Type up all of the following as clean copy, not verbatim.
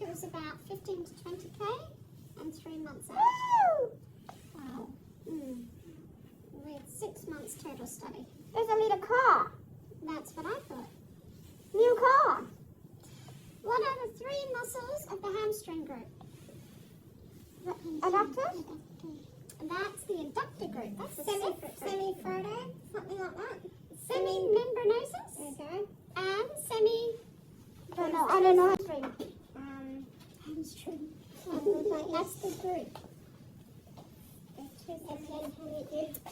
it was about 15 to 20k and 3 months out. Woo! Wow. With 6 months total study. There's a little car. That's what I thought. New car. What are the 3 muscles of the hamstring group? Adductors? That's the adductor group. That's the separate group. Semi-frodo, something like that. Semi-membranosus Okay. and semi... I don't know. Hamstring. That's the group.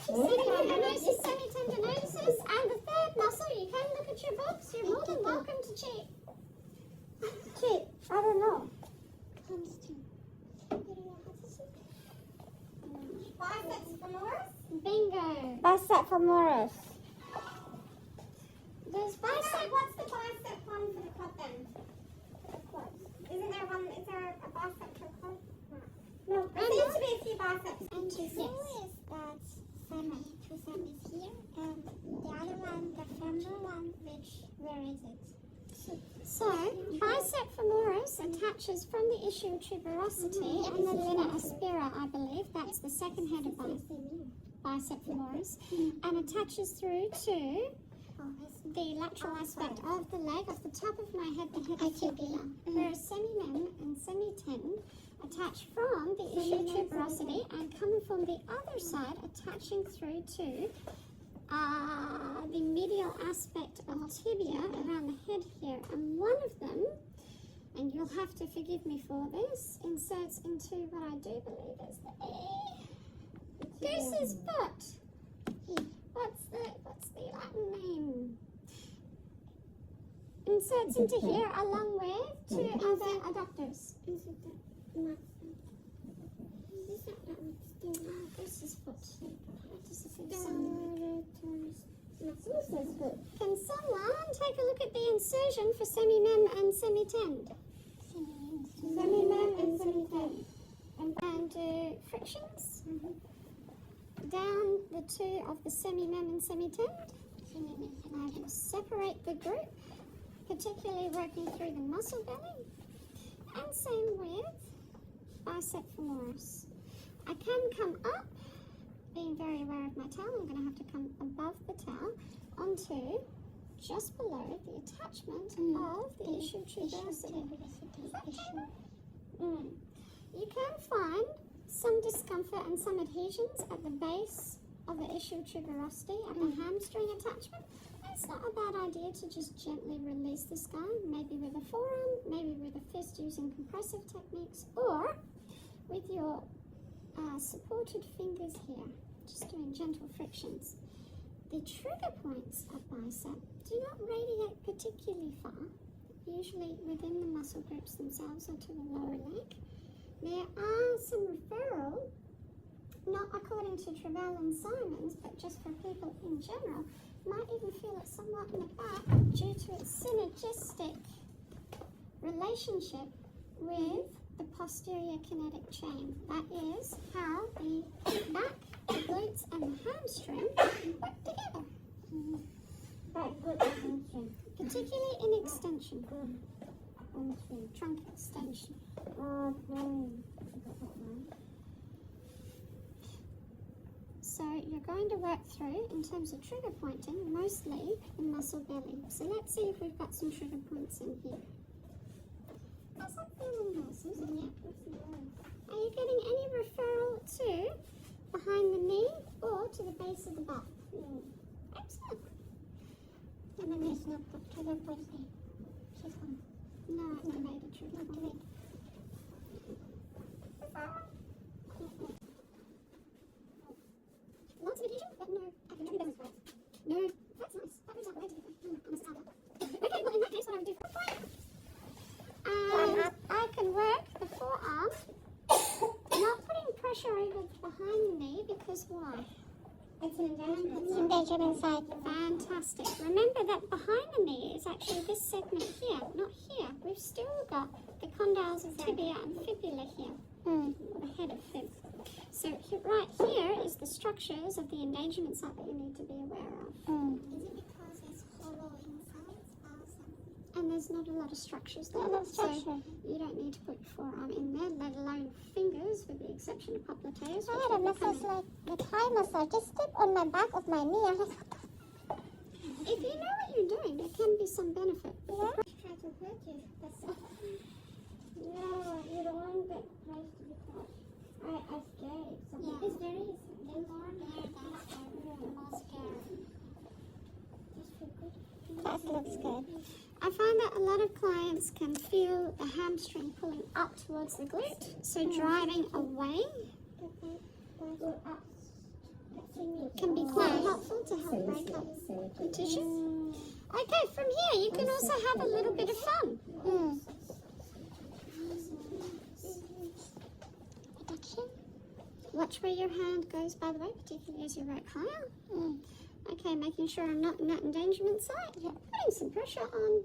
Semitendinosus, semitendinosus, and the 3rd muscle. You can look at your books. You're more than welcome to cheat. Cheat. I don't know. Biceps femoris. Bingo. Bicep femoris. There's bicep. What's the bicep one for the quad then? Isn't there one? Is there a bicep for quad? No. There seems to be a few biceps. And the thing is that two semis here, and the other one, the femoral one, where is it? So, bicep femoris attaches from the ischial tuberosity and the linea aspera, I believe. That's the second head of bicep femoris. And attaches through to the lateral aspect of the leg, off the top of my head, the head of tibia. Whereas semimem and semitend attach from the ischial tuberosity and coming from the other side, attaching through to the medial aspect of tibia around the head here. And one of them, and you'll have to forgive me for this, inserts into what I do believe is the goose's foot. What's the Latin name? Inserts into here along with 2 other adductors. Goose's foot. Can someone take a look at the insertion for semimem and semitend? Semimem and semitend. And do frictions down the 2 of the semimem and semitend. I will separate the group, particularly working through the muscle belly. And same with bicep femoris. I can come up, being very aware of my towel. I'm going to have to come above the towel onto just below the attachment of the ischial tuberosity. You can find some discomfort and some adhesions at the base of the ischial tuberosity, at the hamstring attachment. It's not a bad idea to just gently release this guy, maybe with a forearm, maybe with a fist using compressive techniques, or with your supported fingers here, just doing gentle frictions. The trigger points of bicep do not radiate particularly far, usually within the muscle groups themselves or to the lower leg. There are some referral, not according to Travell and Simons, but just for people in general, might even feel it somewhat in the back due to its synergistic relationship with the posterior kinetic chain. That is how the back, the glutes, and the hamstring work together. Back, good hamstring. Particularly in extension. Trunk extension. So you're going to work through, in terms of trigger pointing, mostly the muscle belly. So let's see if we've got some trigger points in here. How's that feeling, Susan? Yeah. Are you getting any referral to behind the knee or to the base of the back? Excellent. And then there's no trigger point there. She's gone. No activated trigger point. Lots of adhesion, but no active trigger points. No, that's nice. That brings out the way to different. Okay, well in that case what I would do for I can work the forearm, not putting pressure over behind the knee, because why? It's an engagement side. Fantastic. Remember that behind the knee is actually this segment here, not here. We've still got the condyles of tibia and fibula here, or the head of fib. So right here is the structures of the engagement site that you need to be aware of. Is it because it's hollow inside also? And and there's not a lot of structures there. Not a lot of So structure. you don't need to put your forearm in there, let alone fingers, with the exception of popliteus. I had a massage like the Thai massage. Just step on my back of my knee. I was like, If you know what you're doing, there can be some benefit. yeah. Try to hurt you. That's all. No, you don't want that place to be touched. I scared. Yeah. It's very That looks good. I find that a lot of clients can feel the hamstring pulling up towards the glute, so driving away can be quite helpful to help break up the tissue. Okay, from here you can also have a little bit of fun. Reduction. Watch where your hand goes, by the way, particularly as you work higher. Okay, making sure I'm not in that endangerment side. Yeah. Putting some pressure on.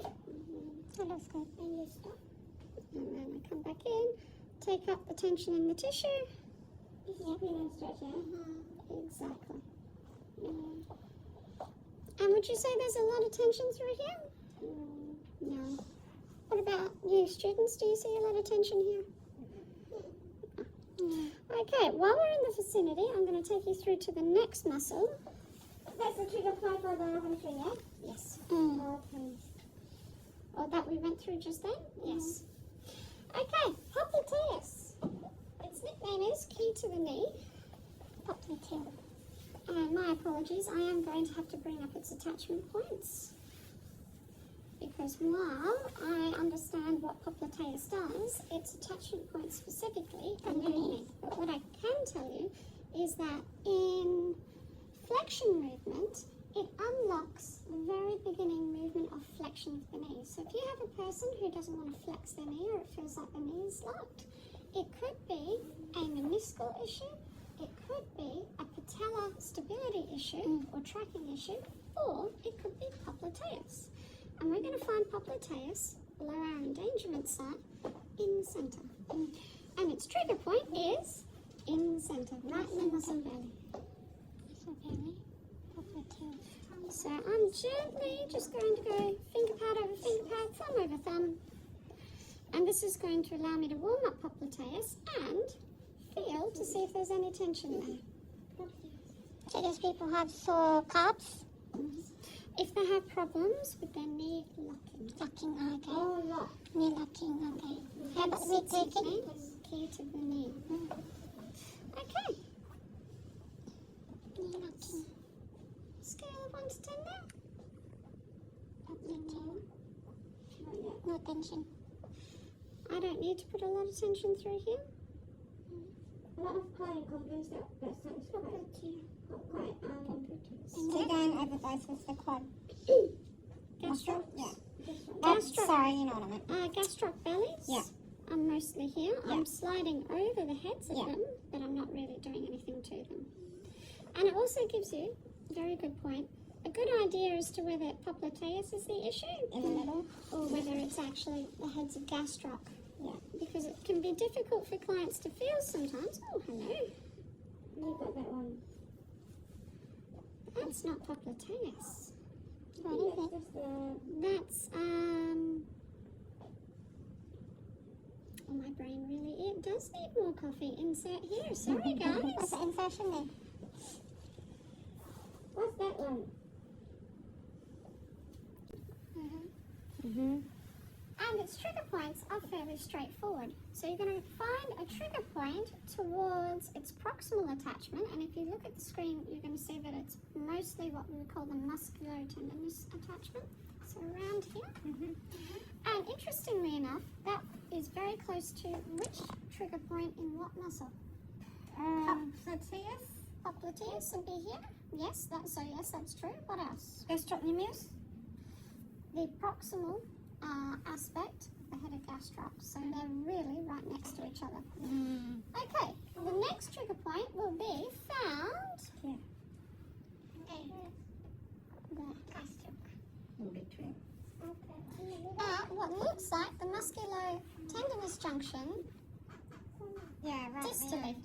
That looks good. And you stop. And then I come back in, take up the tension in the tissue. Exactly. And would you say there's a lot of tension through here? No. What about you students? Do you see a lot of tension here? Okay, while we're in the vicinity, I'm going to take you through to the next muscle. That's the trigger point for the hamstring, yeah? Yes. Okay. Or that we went through just then? Yes. Okay, popliteus. Its nickname is key to the knee. Popliteus. And my apologies, I am going to have to bring up its attachment points. Because while I understand what popliteus does, its attachment points specifically are underneath. But what I can tell you is that in flexion movement, it unlocks the very beginning movement of flexion of the knee. So if you have a person who doesn't want to flex their knee or it feels like the knee is locked, it could be a meniscal issue, it could be a patella stability issue or tracking issue, or it could be popliteus. And we're going to find popliteus below our endangerment site in the center. And its trigger point is in the center, right in the muscle belly. Muscle belly. Popliteus. So I'm gently just going to go finger pad over finger pad, thumb over thumb. And this is going to allow me to warm up popliteus and feel to see if there's any tension there. So those people have sore calves. If they have problems with their knee locking. Locking, okay. Oh, look. Knee locking, okay. How about we Hence take its it? name, key to the knee. Okay, Knee locking. scale of 1 to 10 now. Popliteus. No tension. I don't need to put a lot of tension through here. A lot of client complaints that sounds quite So you're going over both with the quad. Gastroc. Yeah. Gastroc. Sorry, you know what I meant. Gastroc bellies. Yeah. I'm mostly here. Yeah. I'm sliding over the heads of Yeah. them, but I'm not really doing anything to them. And it also gives you, very good point, a good idea as to whether popliteus is the issue In the middle. or whether it's actually the heads of gastroc. Yeah. Because it can be difficult for clients to feel sometimes. Oh, hello. You got that one. That's not popliteus. What is it? Just That's, oh, my brain really, it does need more coffee. Insert here. Sorry, What's guys. the insertion there? what's that one? And its trigger points are fairly straightforward. So you're going to find a trigger point towards its proximal attachment, and if you look at the screen, you're going to see that it's mostly what we would call the musculotendinous attachment. So around here. And interestingly enough, that is very close to which trigger point in what muscle? Popliteus. Popliteus would be here. Yes, yes, that's true. What else? Gastrocnemius. The proximal aspect of the head of gastroc. So they're really right next to each other. Okay, the next trigger point will be found Here. there. At what looks like the musculotendinous junction Yeah, right. distally.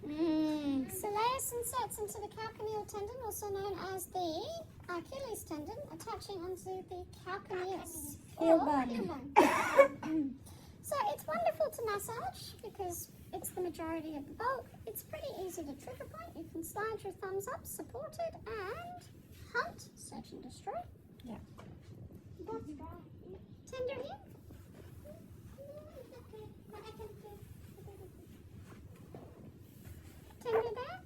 Soleus inserts into the calcaneal tendon, also known as the Achilles tendon, attaching onto the calcaneus. Feel or bone. heel bone. So it's wonderful to massage because it's the majority of the bulk. It's pretty easy to trigger point. You can slide your thumbs up, support it, and hunt, search and destroy. Yeah. That's right. Tender here. Tender there?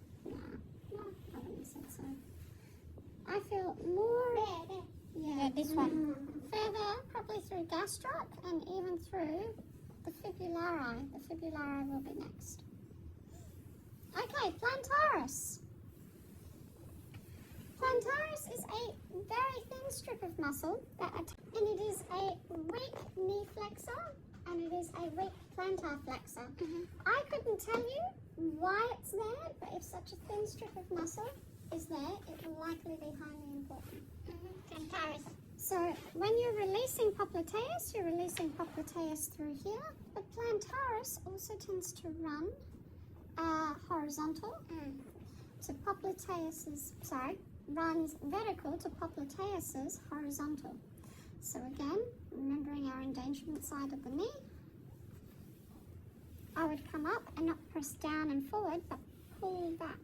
No, I wouldn't say so. I feel more. Yeah, this one. Further, probably through gastroc and even through the fibulari. The fibulari will be next. Okay, plantaris. Plantaris is a very thin strip of muscle and it is a weak knee flexor and it is a weak plantar flexor. I couldn't tell you why it's there, but if such a thin strip of muscle is there, it will likely be highly important. Plantaris. So when you're releasing popliteus, you're releasing popliteus through here, but plantaris also tends to run horizontal to popliteus's, runs vertical to popliteus's horizontal. So again, remembering our endangerment side of the knee, I would come up and not press down and forward, but pull back.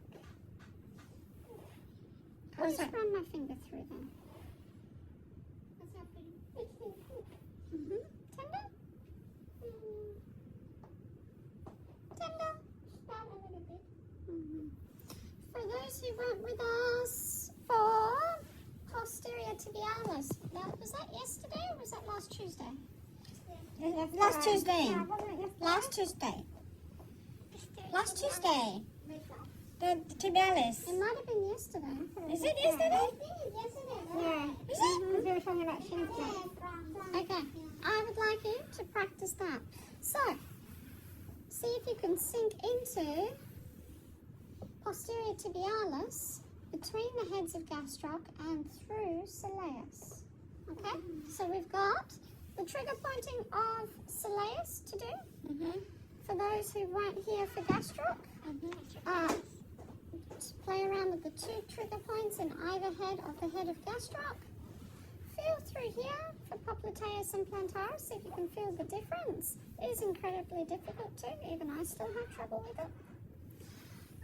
I'll just run my finger through them. Tender? Tender? For those who weren't with us for posterior tibialis, was that yesterday or was that last Tuesday? Last Tuesday. Last Tuesday. Last Tuesday. The tibialis. It might have been yesterday. Is it yesterday? Yeah. Is it? Because we were talking about shin splints. Okay, I would like you to practice that. So, see if you can sink into posterior tibialis between the heads of gastroc and through soleus. Okay, so we've got the trigger pointing of soleus to do. For those who weren't here for gastroc, to play around with the two trigger points in either head of the head of gastroc. Feel through here for popliteus and plantaris, see if you can feel the difference. It is incredibly difficult too, even I still have trouble with it.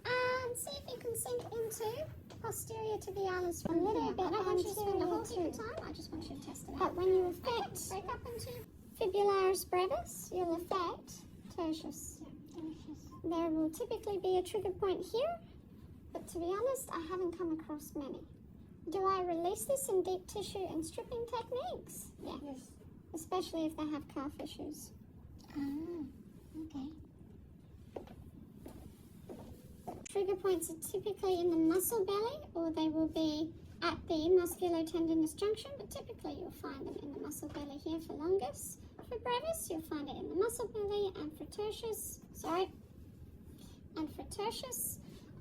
And see if you can sink into posterior tibialis from here. I don't want you to spend the whole heap of time, I just want you to test it out. But when you affect, break up into fibularis brevis, you'll affect tertius. There will typically be a trigger point here, but to be honest, I haven't come across many. Do I release this in deep tissue and stripping techniques? Yeah. Yes. Especially if they have calf issues. Okay. Trigger points are typically in the muscle belly or they will be at the musculotendinous junction, but typically you'll find them in the muscle belly here for longus. For brevis, you'll find it in the muscle belly, and for tertius,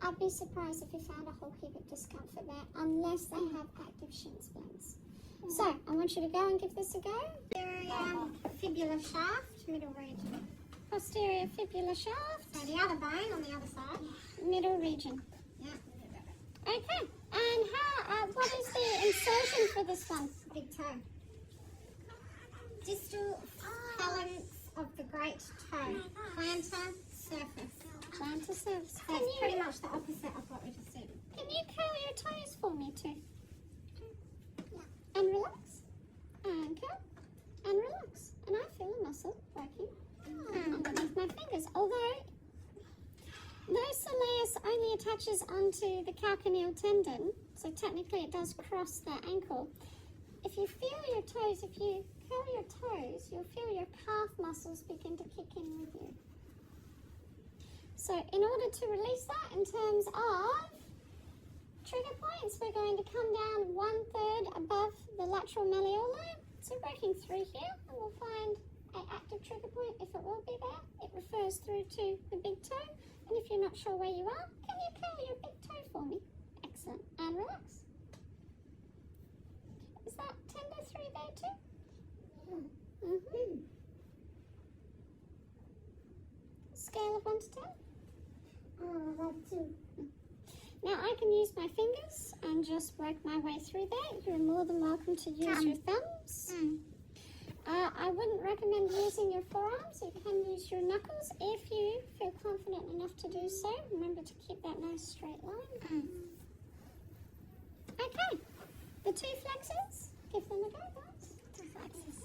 I'd be surprised if you found a whole heap of discomfort there, unless they have active shin splints. So, I want you to go and give this a go. Fibula shaft, middle region. Posterior fibula shaft, So the other bone on the other side. middle region. Yeah. Okay, and what is the insertion for this one? Big toe. Distal phalanx of the great toe. Plantar surface. Plantar surface. So it's pretty much the opposite of what we just said. Can you curl your toes for me too? And relax. And curl. And relax. And I feel a muscle working underneath my fingers. Although, though soleus only attaches onto the calcaneal tendon, so technically it does cross the ankle. If you feel your toes, if you curl your toes, you'll feel your calf muscles begin to kick in with you. So in order to release that in terms of trigger points, we're going to come down 1/3 above the lateral malleoli. So working through here, and we'll find an active trigger point if it will be there. It refers through to the big toe. And if you're not sure where you are, can you curl your big toe for me? Excellent. And relax. Is that tender through there too? Mm-hmm. Scale of 1 to 10? Oh, 2. Now I can use my fingers and just work my way through there. You're more than welcome to use your thumbs. I wouldn't recommend using your forearms. You can use your knuckles if you feel confident enough to do so. Remember to keep that nice straight line. Okay, the two flexes, give them a go, guys. Two flexes.